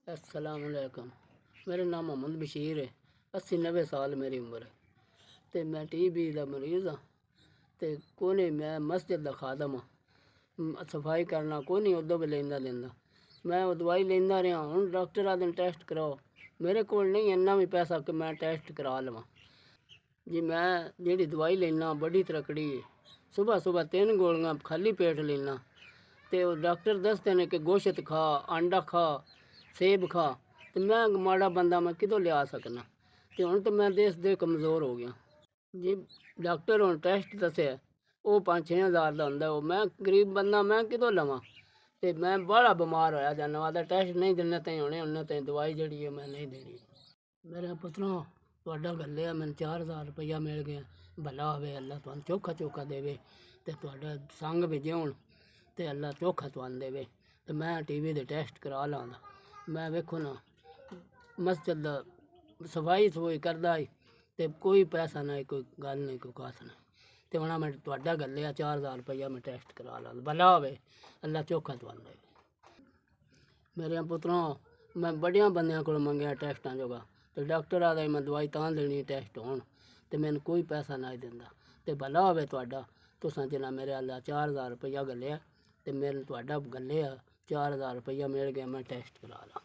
अस्सलाम वालेकुम। मेरा नाम मोहम्मद बशीर है। 80-90 साल मेरी उम्र है। तो मैं TB का मरीज़ हाँ। तो कोई मैं मस्जिद का खादम हाँ। सफाई करना कोई नहीं उदों भी लेंदा देंदा। मैं वो दवाई लेंदा रहा हूँ। डॉक्टर आदि टेस्ट कराओ, मेरे को नहीं इन्ना भी पैसा कि मैं टेस्ट करा लवां जी। मैं जी दवाई लेना बड़ी तरकड़ी है। सुबह सुबह 3 गोलियां खाली पेट लेना। तो डॉक्टर दसते हैं कि गोश्त खा, अंडा खा, सेब खा। तो मैं माड़ा बंदा मैं कितों लिया सकना। तो हूँ तो मैं दे कमज़ोर हो गया जी। डॉक्टर हूँ टेस्ट दसे वो 5-6 हज़ार का होंगे। वो मैं गरीब बंदा मैं कितों लवां। तो मैं बड़ा बीमार होया जाना वादा टेस्ट नहीं देने तई होने उन्हें तई दवाई जी है मैं नहीं देनी। मेरे पुत्रों तुहाडा गल्ले मैंने 4,000 रुपया मिल गया। भला होवे अल्लाह तुहानू चोखा चोखा देवे ते तुहाडा संग भी जिउण ते अल्लाह चोखा तुहानू देवे। ते मैं TB दे टेस्ट करा लांदा। मैं वेखो ना मस्जिद दा सफाई सफूई करदा ही ते कोई पैसा नहीं, कोई गल नहीं, कोई कस नहीं। ते हुण मैं तुहाडा गल्ले 4,000 रुपया मैं टेस्ट करा लांदा। भला होवे अल्लाह चोखा तुहानू देवे। मेरे पुत्रों मैं बड़िया बंदियां को मंगया टेस्टां जोगा। तो डॉक्टर आदा मैं दवाई तां देनी टेस्ट होण ते मैनू कोई पैसा नहीं दिंदा। ते भला होवे तुहाडा तुसां जिन्ना मेरे अल्लाह 4,000 रुपया गल्लिया ते मेरे तुहाडा गल्ले 4,000 रुपया मिल गया मैं टेस्ट करा ला।